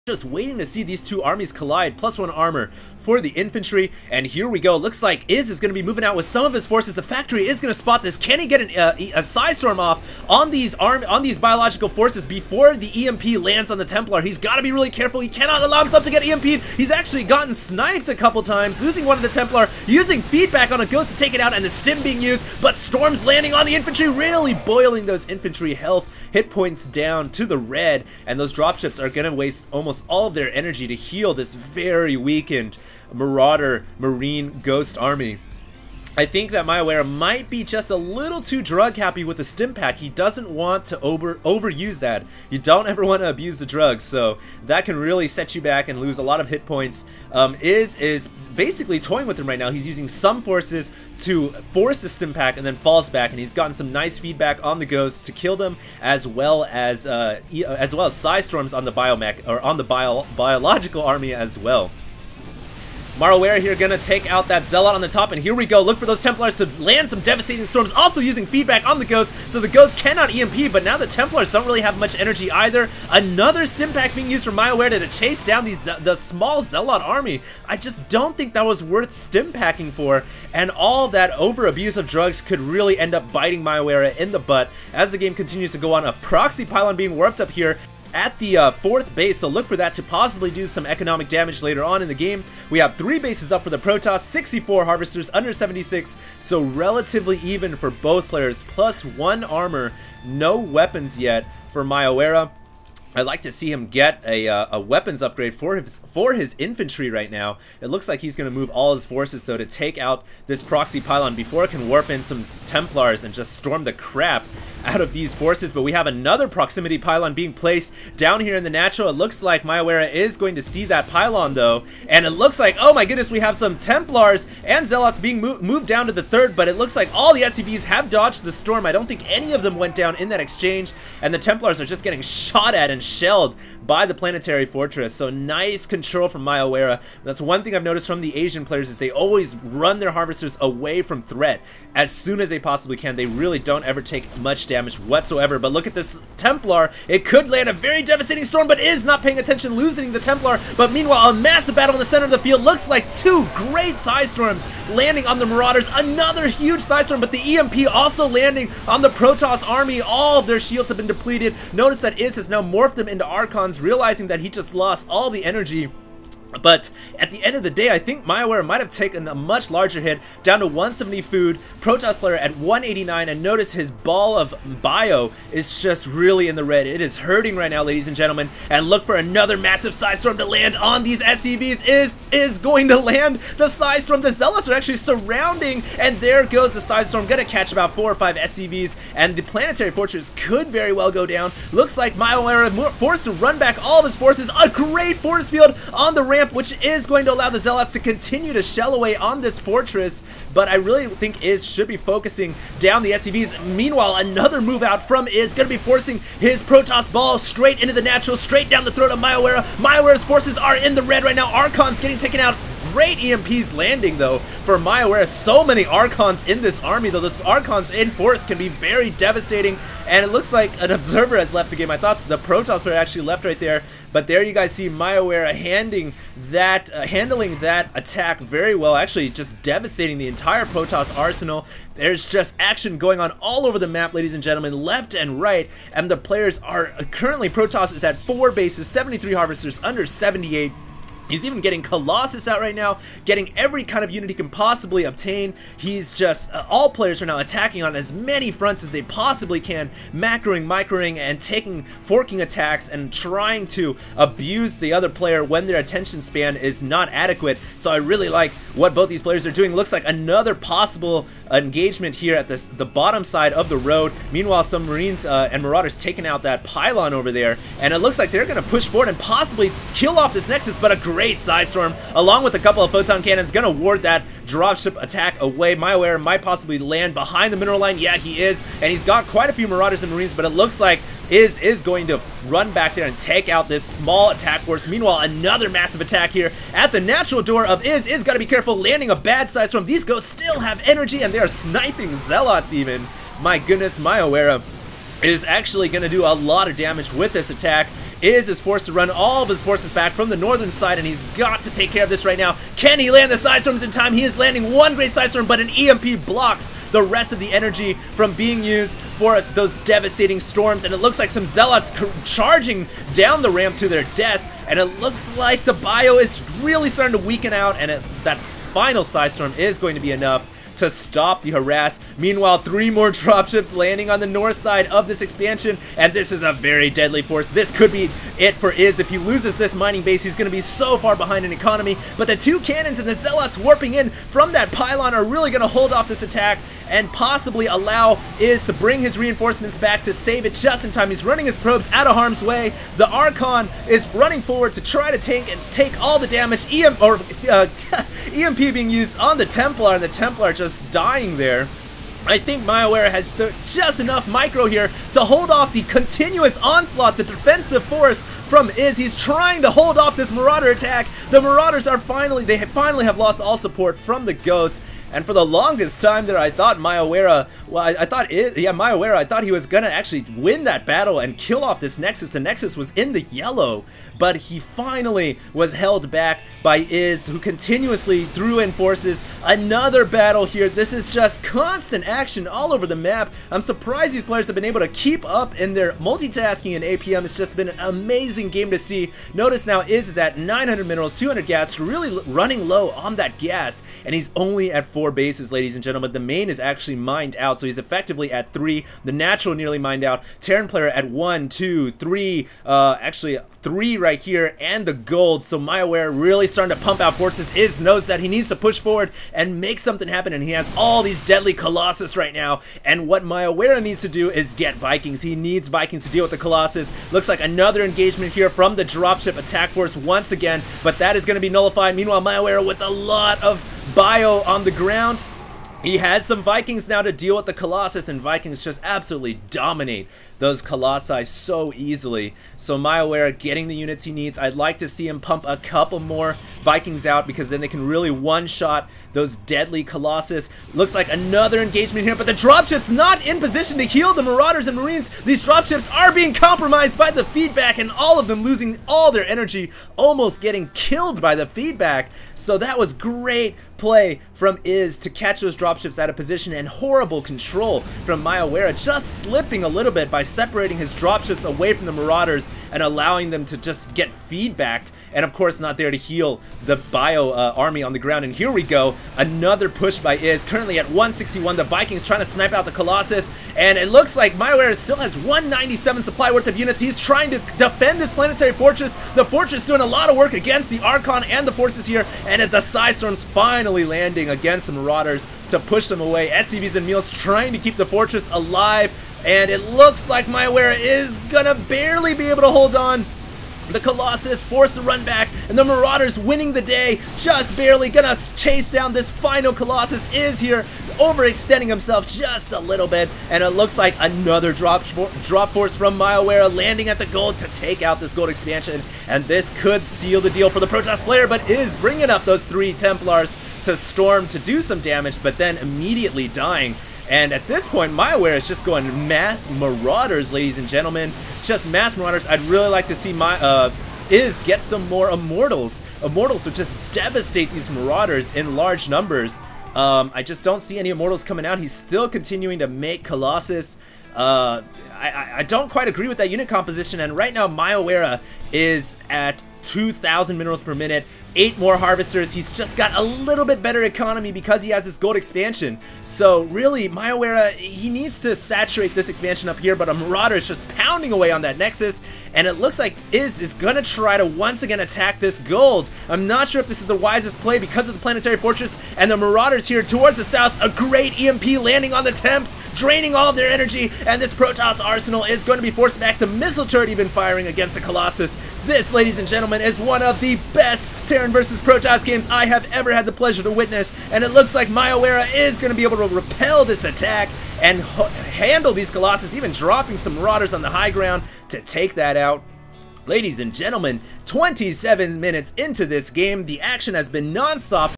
Just waiting to see these two armies collide. +1 armor for the infantry, and here we go. Looks like is going to be moving out with some of his forces. The factory is going to spot this. Can he get a Psystorm off on these biological forces before the EMP lands on the Templar? He's got to be really careful. He cannot allow himself to get EMP'd. He's actually gotten sniped a couple times, losing one of the Templar, using feedback on a ghost to take it out, and the stim being used, but storms landing on the infantry, really boiling those infantry health hit points down to the red, and those dropships are going to waste almost all of their energy to heal this very weakened Marauder Marine Ghost army. I think that MioWeRRa might be just a little too drug happy with the stim pack. He doesn't want to overuse that. You don't ever want to abuse the drugs, so that can really set you back and lose a lot of hit points. Is basically toying with him right now. He's using some forces to force the stim pack and then falls back, and he's gotten some nice feedback on the ghosts to kill them, as well as Psystorms on the biomech, or on the biological army as well. MioWeRRa here gonna take out that Zealot on the top, and here we go. Look for those Templars to land some devastating storms, also using feedback on the Ghost, so the Ghost cannot EMP, but now the Templars don't really have much energy either. Another stim pack being used for MioWeRRa to chase down the small Zealot army. I just don't think that was worth stim packing for, and all that over abuse of drugs could really end up biting MioWeRRa in the butt as the game continues to go on. A proxy pylon being warped up here at the 4th base, so look for that to possibly do some economic damage later on in the game. We have 3 bases up for the Protoss, 64 Harvesters, under 76, so relatively even for both players, +1 armor, no weapons yet for MioWeRRa. I'd like to see him get a weapons upgrade for his infantry right now. It looks like he's going to move all his forces, though, to take out this proxy pylon before it can warp in some Templars and just storm the crap out of these forces. But we have another proximity pylon being placed down here in the natural. It looks like MioWeRRa is going to see that pylon, though, and it looks like, oh my goodness, we have some Templars and Zealots being moved down to the 3rd, but it looks like all the SCVs have dodged the storm. I don't think any of them went down in that exchange, and the Templars are just getting shot at and shelled by the planetary fortress. So nice control from MioWeRRa. That's one thing I've noticed from the Asian players, is they always run their harvesters away from threat as soon as they possibly can. They really don't ever take much damage whatsoever. But look at this Templar. It could land a very devastating storm, but is not paying attention, losing the Templar. But meanwhile, a massive battle in the center of the field. Looks like 2 great Psystorms landing on the Marauders. Another huge Psystorm, but the EMP also landing on the Protoss army. All of their shields have been depleted. Notice that Iz has now morphed them into Archons, realizing that he just lost all the energy. But at the end of the day, I think MioWeRRa might have taken a much larger hit, down to 170 food, Protoss player at 189, and notice his ball of bio is just really in the red. It is hurting right now, ladies and gentlemen, and look for another massive Psystorm to land on these SCVs. Is going to land the Psystorm. The Zealots are actually surrounding, and there goes the Psystorm, gonna catch about 4 or 5 SCVs, and the planetary fortress could very well go down. Looks like MioWeRRa forced to run back all of his forces. A great force field on the ramp, which is going to allow the Zealots to continue to shell away on this fortress, but I really think Iz should be focusing down the SCVs. Meanwhile, another move out from Iz, going to be forcing his Protoss ball straight into the natural, straight down the throat of MioWeRRa. MioWeRRa's forces are in the red right now. Archons getting taken out. Great EMPs landing, though, for MioWeRRa. So many Archons in this army, though. This Archons in force can be very devastating, and it looks like an observer has left the game. I thought the Protoss player actually left right there, but there you guys see MioWeRRa handling that attack very well, actually just devastating the entire Protoss arsenal. There's just action going on all over the map, ladies and gentlemen, left and right, and the players are currently, Protoss is at 4 bases, 73 Harvesters, under 78. He's even getting Colossus out right now, getting every kind of unit he can possibly obtain. He's just, all players are now attacking on as many fronts as they possibly can, macroing, microing, and taking forking attacks and trying to abuse the other player when their attention span is not adequate. So I really like what both these players are doing. Looks like another possible engagement here at the bottom side of the road. Meanwhile, some Marines and Marauders taking out that pylon over there, and it looks like they're going to push forward and possibly kill off this Nexus, but a great Psystorm, along with a couple of photon cannons, gonna ward that dropship attack away. MioWeRRa might possibly land behind the mineral line. Yeah, he is, and he's got quite a few Marauders and Marines, but it looks like is going to run back there and take out this small attack force. Meanwhile, another massive attack here at the natural door of Is gotta be careful, landing a bad Psystorm. These ghosts still have energy, and they are sniping Zealots even. My goodness, MioWeRRa is actually going to do a lot of damage with this attack, is forced to run all of his forces back from the northern side, and he's got to take care of this right now. Can he land the Side Storms in time? He is landing one great Side Storm, but an EMP blocks the rest of the energy from being used for those devastating storms, and it looks like some Zealots charging down the ramp to their death, and it looks like the bio is really starting to weaken out, and that final Side Storm is going to be enough to stop the harass. Meanwhile, 3 more dropships landing on the north side of this expansion, and this is a very deadly force. This could be it for Iz. If he loses this mining base, he's going to be so far behind in economy, but the 2 cannons and the Zealots warping in from that pylon are really going to hold off this attack and possibly allow Iz to bring his reinforcements back to save it just in time. He's running his probes out of harm's way. The Archon is running forward to try to take all the damage. EMP being used on the Templar, and the Templar just dying there. I think MioWeRRa has just enough micro here to hold off the continuous onslaught, the defensive force from Iz. He's trying to hold off this Marauder attack. The Marauders are finally have lost all support from the Ghosts. And for the longest time there, I thought MioWeRRa, MioWeRRa, I thought he was gonna actually win that battle and kill off this Nexus. The Nexus was in the yellow, but he finally was held back by Iz, who continuously threw in forces. Another battle here. This is just constant action all over the map. I'm surprised these players have been able to keep up in their multitasking in APM. It's just been an amazing game to see. Notice now Iz is at 900 minerals, 200 gas, really running low on that gas, and he's only at 4 bases, ladies and gentlemen. The main is actually mined out, so he's effectively at 3. The natural nearly mined out. Terran player at 1, 2, 3, actually 3 right here, and the gold. So MioWeRRa really starting to pump out forces. Iz knows that he needs to push forward and make something happen, and he has all these deadly Colossus right now, and what MioWeRRa needs to do is get Vikings. He needs Vikings to deal with the Colossus. Looks like another engagement here from the dropship attack force once again, but that is going to be nullified. Meanwhile, MioWeRRa with a lot of bio on the ground. He has some Vikings now to deal with the Colossus, and Vikings just absolutely dominate those Colossi so easily. So MioWeRRa getting the units he needs. I'd like to see him pump a couple more Vikings out, because then they can really one-shot those deadly Colossus. Looks like another engagement here, but the dropship's not in position to heal the Marauders and Marines. These dropships are being compromised by the feedback, and all of them losing all their energy, almost getting killed by the feedback. So that was great play from Iz to catch those dropships out of position, and horrible control from MioWeRRa, just slipping a little bit by separating his dropships away from the Marauders and allowing them to just get feedbacked, and of course not there to heal the bio army on the ground. And here we go, another push by Iz, currently at 161. The Vikings trying to snipe out the Colossus, and it looks like MioWeRRa still has 197 supply worth of units. He's trying to defend this planetary fortress. The fortress doing a lot of work against the Archon and the forces here, and at the Side Storms finally landing against the Marauders to push them away. SCVs and Meals trying to keep the fortress alive, and it looks like MioWeRRa is gonna barely be able to hold on. The Colossus forced to run back, and the Marauders winning the day, just barely gonna chase down this final Colossus. Is here, overextending himself just a little bit, and it looks like another drop force from MioWeRRa landing at the gold to take out this gold expansion, and this could seal the deal for the Protoss player, but is bringing up those 3 Templars to storm to do some damage, but then immediately dying. And at this point, MioWeRRa is just going mass Marauders, ladies and gentlemen. Just mass Marauders. I'd really like to see Iz get some more Immortals. Immortals would just devastate these Marauders in large numbers. I just don't see any Immortals coming out. He's still continuing to make Colossus. I don't quite agree with that unit composition, and right now MioWeRRa is at 2,000 minerals per minute. 8 more harvesters. He's just got a little bit better economy because he has this gold expansion. So really, MioWeRRa, he needs to saturate this expansion up here, but a Marauder is just pounding away on that Nexus, and it looks like Iz is gonna try to once again attack this gold. I'm not sure if this is the wisest play because of the planetary fortress, and the Marauders here towards the south, a great EMP landing on the Temps, draining all of their energy, and this Protoss arsenal is going to be forced back. The missile turret even firing against the Colossus. This, ladies and gentlemen, is one of the best Terran versus Protoss games I have ever had the pleasure to witness, and it looks like MioWeRRa is going to be able to repel this attack and handle these Colossus, even dropping some Marauders on the high ground to take that out. Ladies and gentlemen, 27 minutes into this game, the action has been non-stop.